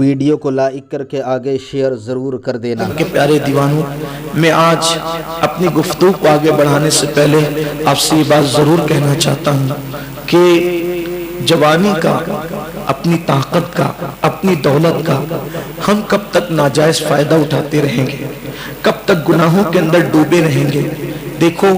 Video کو like کر کے آگے شیئر ضرور کر دینا۔ کے پیارے دیوانوں، میں آج اپنی گفتگو کو آگے بڑھانے سے پہلے آپ سے یہ بات ضرور کہنا چاہتا ہوں کہ جوانی کا، اپنی طاقت کا، اپنی دولت کا ہم کب تک ناجائز فائدہ اٹھاتے رہیں گے؟ کب تک گناہوں کے اندر ڈوبے رہیں گے؟ دیکھو،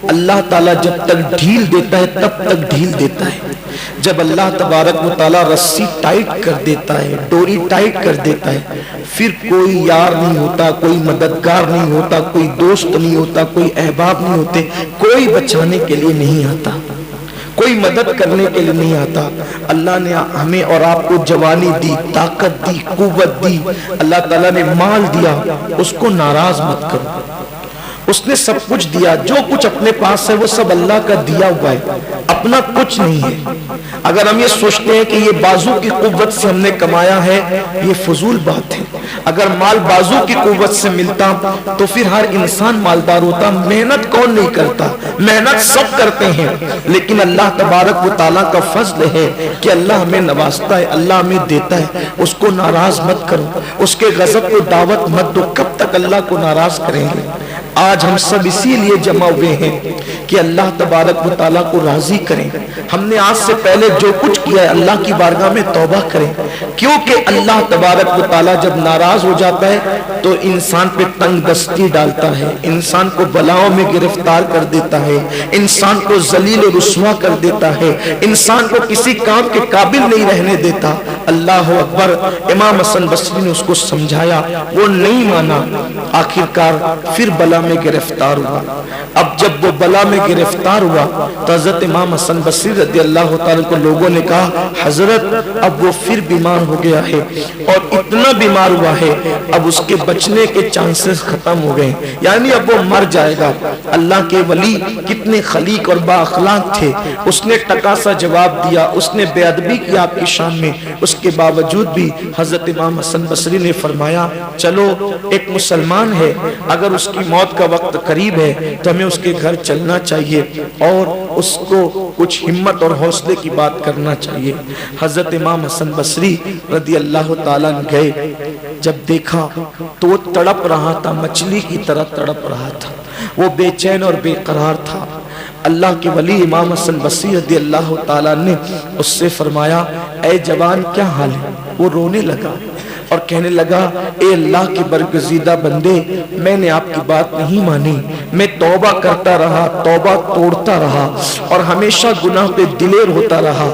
اللہ تعالیٰ جب تک ڈھیل دیتا ہے تب تک ڈھیل دیتا ہے۔ جب اللہ تبارک و تعالیٰ رسی ٹائٹ کر دیتا ہے، ڈوری ٹائٹ کر دیتا ہے، پھر کوئی یار نہیں ہوتا، کوئی مددگار نہیں ہوتا، کوئی دوست نہیں ہوتا، کوئی احباب نہیں ہوتے، کوئی بچانے کے لیے نہیں آتا، کوئی مدد کرنے کے لیے نہیں آتا۔ اللہ نے ہمیں اور آپ کو جوانی دی، طاقت دی، قوت دی، اللہ تعالیٰ نے مال دیا، اس کو ناراض مت کرو۔ اس نے سب کچھ دیا، جو کچھ اپنے پاس ہے وہ سب اللہ کا دیا ہوا ہے، اپنا کچھ نہیں ہے۔ اگر ہم یہ سوچتے ہیں کہ یہ بازو کی قوت سے ہم نے کمایا ہے، یہ فضول بات ہے۔ اگر مال بازو کی قوت سے ملتا تو پھر ہر انسان مالدار ہوتا۔ محنت کون نہیں کرتا؟ محنت سب کرتے ہیں، لیکن اللہ تبارک و تعالیٰ کا فضل ہے کہ اللہ ہمیں نوازتا ہے، اللہ ہمیں دیتا ہے۔ اس کو ناراض مت کرو، اس کے غضب کو دعوت مت دو۔ کب تک اللہ کو ناراض کریں گے؟ آج ہم سب اسی لیے جمع ہوئے ہیں کہ اللہ تبارک و تعالیٰ کو راضی کریں۔ ہم نے آج سے پہلے جو کچھ کیا ہے اللہ کی بارگاہ میں توبہ کریں، کیونکہ اللہ تبارک و تعالیٰ جب ناراض ہو جاتا ہے تو انسان پہ تنگ دستی ڈالتا ہے، انسان کو بلاؤں میں گرفتار کر دیتا ہے، انسان کو ذلیل و رسوا کر دیتا ہے، انسان کو کسی کام کے قابل نہیں رہنے دیتا۔ اللہ اکبر۔ امام حسن بصری نے اس کو سمجھایا، وہ نہیں مانا، آخرکار پھر بلا میں گرفتار ہوا۔ اب جب وہ بلا میں گرفتار ہوا تو حضرت امام حسن بصری رضی اللہ تعالیٰ کو لوگوں نے کہا، حضرت اب وہ پھر بیمار ہو گیا ہے، اور اتنا بیمار ہوا ہے اب اس کے بچنے کے چانسز ختم ہو گئے، یعنی اب وہ مر جائے گا۔ اللہ کے ولی کتنے خلیق اور با اخلاق تھے، اس نے ٹکا سا جواب دیا، اس نے بے ادبی کی آپ کی شان میں، اس کے باوجود بھی حضرت امام حسن بصری نے فرمایا، چلو ایک مسلمان ہے، اگر اس کی موت کا وقت قریب ہے تو ہمیں اس کے گھر چلنا چاہیے اور اس کو کچھ ہمت اور حوصلے کی بات کرنا چاہیے۔ حضرت امام حسن بصری رضی اللہ تعالیٰ گئے، جب دیکھا تو وہ تڑپ رہا تھا، مچھلی کی طرح تڑپ رہا تھا، وہ بے چین اور بے قرار تھا۔ اللہ کے ولی امام حسن بصری رضی اللہ تعالیٰ نے اس سے فرمایا، اے جوان کیا حال ہے؟ وہ رونے لگا اور کہنے لگا، اے اللہ کے برگزیدہ بندے، میں نے آپ کی بات نہیں مانی، میں توبہ کرتا رہا، توبہ توڑتا رہا اور ہمیشہ گناہ پہ دلیر ہوتا رہا۔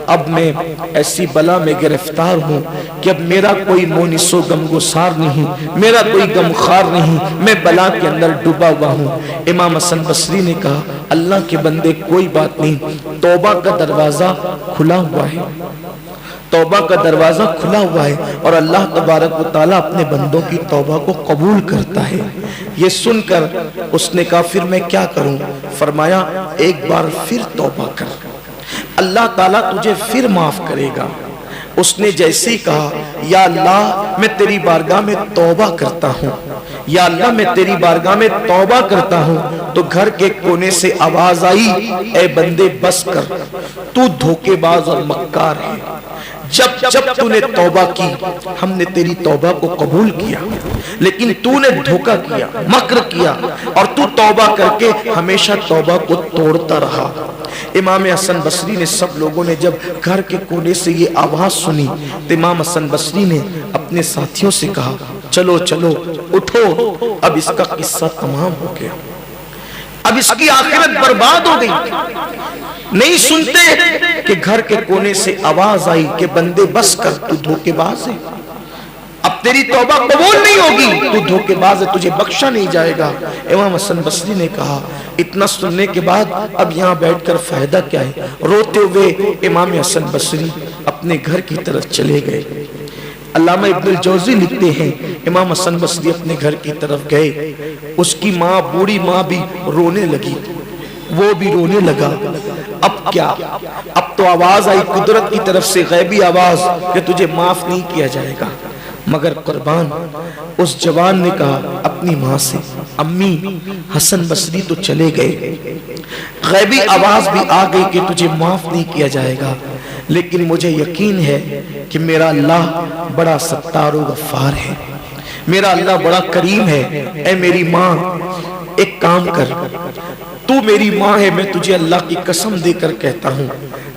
اب میں ایسی بلا میں گرفتار ہوں کہ اب میرا کوئی مونس و غمگسار نہیں، میرا کوئی غمخوار نہیں، میں بلا کے اندر ڈوبا ہوا ہوں۔ امام حسن بصری نے کہا، اللہ کے بندے کوئی بات نہیں، توبہ کا دروازہ کھلا ہوا ہے، توبہ کا دروازہ کھلا ہوا ہے، اور اللہ تبارک و تعالیٰ اپنے بندوں کی توبہ کو قبول کرتا ہے۔ یہ سن کر اس نے کہا، پھر میں کیا کروں؟ فرمایا، ایک بار پھر توبہ کر، اللہ تعالیٰ تجھے پھر معاف کرے گا۔ اس نے جیسے ہی کہا، یا اللہ میں تیری بارگاہ میں توبہ کرتا ہوں، یا اللہ میں تیری بارگاہ میں توبہ کرتا ہوں، تو گھر کے کونے سے آواز آئی، اے بندے بس کر، تو دھوکے باز اور مکار ہے۔ جب تو نے توبہ کی ہم نے تیری توبہ کو قبول کیا، لیکن تو نے دھوکہ کیا، مکر کیا، اور تو توبہ کر کے ہمیشہ توبہ کو توڑتا رہا۔ امام حسن بصری نے، سب لوگوں نے جب گھر کے کونے سے یہ آواز سنی تو امام حسن بصری نے اپنے ساتھیوں سے کہا، چلو چلو اٹھو، اب اس کا قصہ تمام ہو گیا، اب اس کی آخرت برباد ہو گئی۔ نہیں سنتے کہ گھر کے کونے سے آواز آئی کہ بندے بس کر، تو دھوکے باز ہے، اب تیری توبہ قبول نہیں ہوگی، تو دھوکے باز ہے، تجھے بخشا نہیں جائے گا۔ امام حسن بصری نے کہا، اتنا سننے کے بعد اب یہاں بیٹھ کر فائدہ کیا ہے؟ روتے ہوئے امام حسن بصری اپنے گھر کی طرف چلے گئے۔ علامہ ابن الجوزی لکھتے ہیں، امام حسن بصری اپنے گھر کی طرف گئے، اس کی ماں، بوڑھی ماں بھی رونے لگی، وہ بھی رونے لگا۔ اب کیا؟ اب تو آواز آئی قدرت کی طرف سے، غیبی آواز کہ تجھے معاف نہیں کیا جائے گا۔ مگر قربان اس جوان نے کہا اپنی ماں سے، امی حسن بصری تو چلے گئے، غیبی آواز بھی آ گئی کہ تجھے معاف نہیں کیا جائے گا، لیکن مجھے یقین ہے کہ میرا اللہ بڑا ستار و غفار ہے، میرا اللہ بڑا کریم ہے۔ اے میری ماں، ایک کام کر، تو میری ماں ہے، میں تجھے اللہ کی قسم دے کر کہتا ہوں،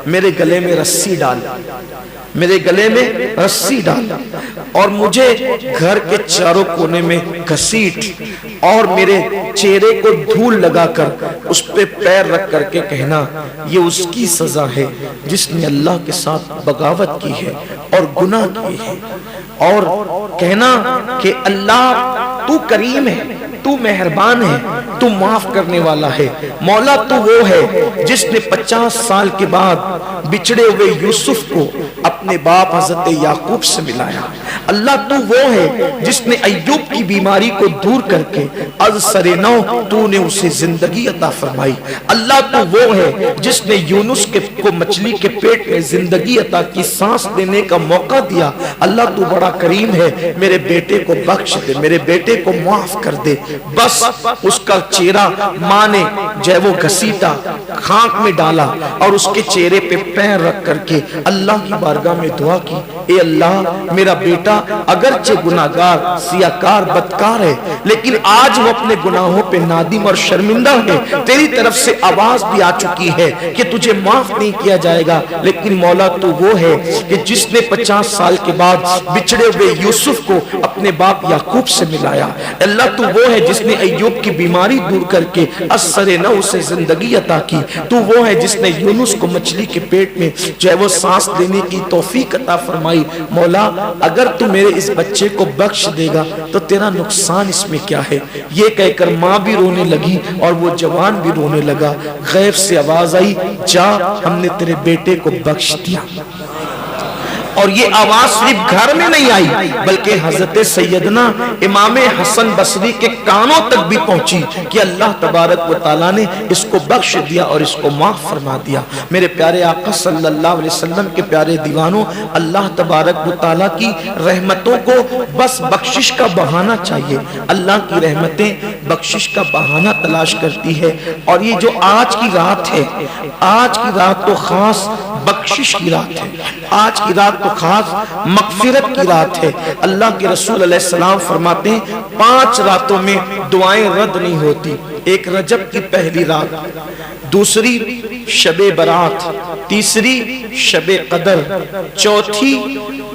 میرے گلے میں رسی ڈال، میرے گلے میں رسی ڈال، اور مجھے گھر کے چاروں کونے میں گھسیٹ، اور میرے چہرے کو دھول لگا کر اس پہ پیر رکھ کر کے کہنا یہ اس کی سزا ہے جس نے اللہ کے ساتھ بغاوت کی ہے اور گناہ کی ہے، اور کہنا کہ اللہ تو کریم ہے، تو مہربان ہے، تو معاف کرنے والا ہے، مولا تو وہ ہے جس نے 50 سال کے بعد بچھڑے ہوئے یوسف کو اپنے باپ حضرت یعقوب سے ملایا، اللہ تو وہ ہے جس نے ایوب کی بیماری کو دور کر کے از سر نو تو نے اسے زندگی عطا فرمائی، اللہ تو وہ ہے جس نے یونس کو مچھلی کے پیٹ میں زندگی عطا کی، سانس دینے کا موقع دیا، اللہ تو بڑا کریم ہے، میرے بیٹے کو بخش دے، میرے بیٹے کو معاف کر دے۔ بس اس کا چہرہ ماں نے جو وہ گھسیٹا، خاک میں ڈالا، اور اس کے چہرے پہ پیر رکھ کر کے اللہ کی بارگاہ میں دعا کی، اے اللہ میرا بیٹا اگرچہ گناہگار، سیاکار، بدکار ہے، لیکن آج وہ اپنے گناہوں پہ نادم اور شرمندہ ہے، تیری طرف سے آواز بھی آ چکی ہے کہ تجھے معاف نہیں کیا جائے گا، لیکن مولا تو وہ ہے کہ جس نے 50 سال کے بعد بچھڑے ہوئے یوسف کو اپنے باپ یعقوب سے ملایا، اللہ تو وہ ہے جس نے ایوب کی بیماری دور کر کے اثر نو سے زندگی عطا کی، تو وہ ہے جس نے یونس کو مچھلی کے پیٹ میں جو ہے وہ سانس دینے کی توفیق عطا فرمائی، مولا اگر تو میرے اس بچے کو بخش دے گا تو تیرا نقصان اس میں کیا ہے؟ یہ کہہ کر ماں بھی رونے لگی اور وہ جوان بھی رونے لگا، غیب سے آواز آئی، جا ہم نے تیرے بیٹے کو بخش دیا۔ اور یہ آواز صرف گھر میں نہیں آئی بلکہ حضرت سیدنا امام حسن بصری کے کانوں تک بھی پہنچی کہ اللہ تبارک و تعالیٰ نے اس کو بخش دیا اور اس کو معاف فرما دیا۔ میرے پیارے آقا صلی اللہ علیہ وسلم کے پیارے دیوانوں، اللہ تبارک و تعالیٰ کی رحمتوں کو بس بخشش کا بہانہ چاہیے، اللہ کی رحمتیں بخشش کا بہانہ تلاش کرتی ہے، اور یہ جو آج کی رات ہے، آج کی رات تو خاص بخشش کی رات ہے، آج کی رات تو خاص مغفرت کی رات ہے۔ اللہ کے رسول علیہ السلام فرماتے ہیں 5 راتوں میں دعائیں رد نہیں ہوتی، ایک رجب کی پہلی رات، دوسری شب برات، تیسری شب قدر، چوتھی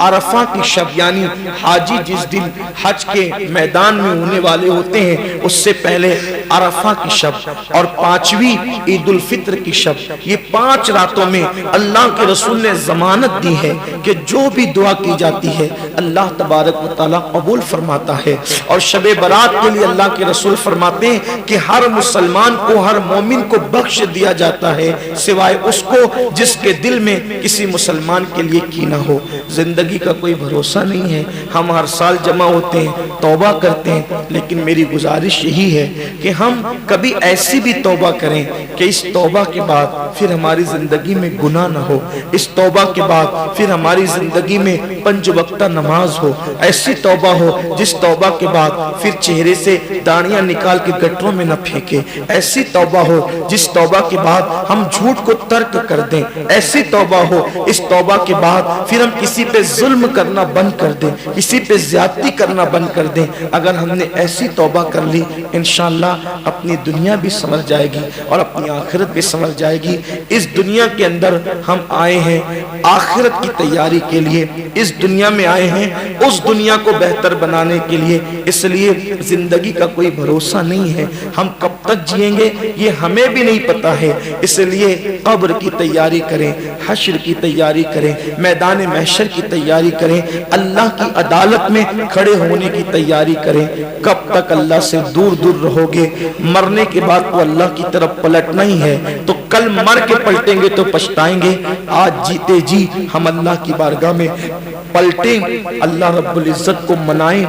عرفہ کی شب، یعنی حاجی جس دن حج کے میدان میں ہونے والے ہوتے ہیں اس سے پہلے عرفہ کی شب، اور 5ویں عید الفطر کی شب۔ یہ 5 راتوں میں اللہ کے رسول نے ضمانت دی ہے کہ جو بھی دعا کی جاتی ہے اللہ تبارک و تعالیٰ قبول فرماتا ہے۔ اور شب برات کے لیے اللہ کے رسول فرماتے ہیں کہ ہر مسلمان کو، ہر مومن کو بخش دیا جاتا ہے سوائے اس کو جس کے دل میں کسی مسلمان کے لیے کینہ ہو۔ زندگی کا کوئی بھروسہ نہیں ہے، ہم ہر سال جمع ہوتے ہیں، توبہ کرتے ہیں، لیکن میری گزارش یہی ہے کہ ہم کبھی ایسی بھی توبہ کریں کہ اس توبہ کے بعد پھر ہماری زندگی میں گناہ نہ ہو، اس توبہ کے بعد پھر ہماری زندگی میں 5 وقتہ نماز ہو، ایسی توبہ ہو جس توبہ کے بعد پھر چہرے سے داڑیاں نکال کے گٹروں میں نہ پھینکے، ایسی توبہ ہو جس توبہ کے بعد ہم جھوٹ کو ترک کر دیں، ایسی توبہ ہو اس توبہ کے بعد پھر ہم کسی پہ ظلم کرنا بند کر دیں، کسی پہ زیادتی کرنا بند کر دیں۔ اگر ہم نے ایسی توبہ کر لی انشاءاللہ اپنی دنیا بھی سنور جائے گی اور اپنی آخرت بھی سنور جائے گی۔ اس دنیا کے اندر ہم آئے ہیں آخرت کی تیاری کے لیے، اس دنیا میں آئے ہیں اس دنیا کو بہتر بنانے کے لیے، اس لیے زندگی کا کوئی بھروسہ نہیں ہے، ہم کب تک جئیں گے یہ ہمیں بھی نہیں پتا ہے، اس لیے قبر کی تیاری کریں، حشر کی تیاری کریں، میدان محشر کی تیاری کریں، اللہ کی عدالت میں کھڑے ہونے کی تیاری کریں۔ کب تک اللہ سے دور دور رہو گے؟ مرنے کے بعد تو اللہ کی طرف پلٹنا ہی ہے، تو کل مر کے پلٹیں گے تو پچھتائیں گے، آج جیتے جی ہم اللہ کی بارگاہ میں پلٹیں، اللہ رب العزت کو منائیں،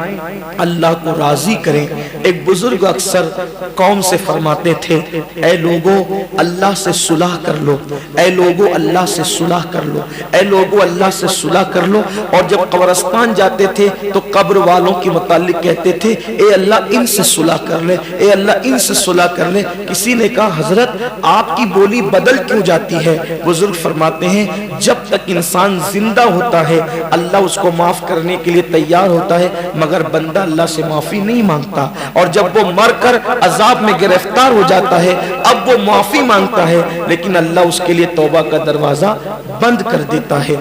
اللہ کو راضی کریں۔ ایک بزرگ اکثر قوم سے فرماتے تھے، اے لوگو اللہ سے صلح کر لو، اے لوگو اللہ سے صلح کر لو، اے لوگو اللہ سے صلح کر لو۔ اور جب قبرستان جاتے تھے تو قبر والوں کے متعلق کہتے تھے، اے اللہ ان سے صلح کر لے، اے اللہ ان سے صلح کر لے۔ کسی نے کہا حضرت آپ کی بولی بدل کیوں جاتی ہے؟ بزرگ فرماتے ہیں جب تک انسان زندہ ہوتا ہے اللہ اس کو معاف کرنے کے لیے تیار ہوتا ہے، مگر بندہ اللہ سے معافی نہیں مانگتا، اور جب وہ مر کر عذاب میں گرفتار ہو جاتا ہے اب وہ معافی مانگتا ہے، لیکن اللہ اس کے لیے توبہ کا دروازہ بند کر دیتا ہے۔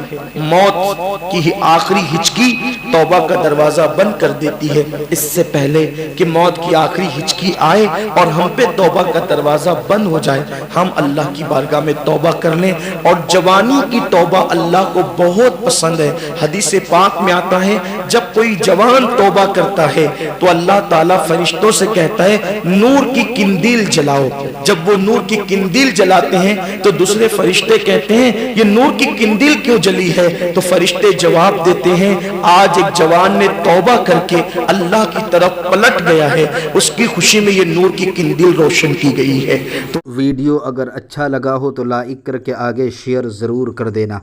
موت کی آخری ہچکی توبہ کا دروازہ بند کر دیتی ہے۔ اس سے پہلے کہ موت کی آخری ہچکی آئے اور ہم پہ توبہ کا دروازہ بند ہو جائے، ہم اللہ کی بارگاہ میں توبہ کر لیں۔ اور جوانی کی توبہ اللہ کو بہت پسند ہے۔ حدیث پاک میں آتا ہے جب کوئی جوان توبہ کرتا ہے تو اللہ تعالیٰ فرشتوں سے کہتا ہے نور کی قندیل جلاؤ۔ جب وہ نور کی قندیل جلاتے ہیں تو دوسرے فرشتے کہتے ہیں یہ نور کی قندیل کیوں جلی ہے؟ تو فرشتے جواب دیتے ہیں آج ایک جوان نے توبہ کر کے اللہ کی طرف پلٹ گیا ہے، اس کی خوشی میں یہ نور کی قندیل روشن کی گئی ہے۔ ویڈیو اگر اچھا لگا ہو تو لائک کر کے آگے شیئر ضرور کر دینا۔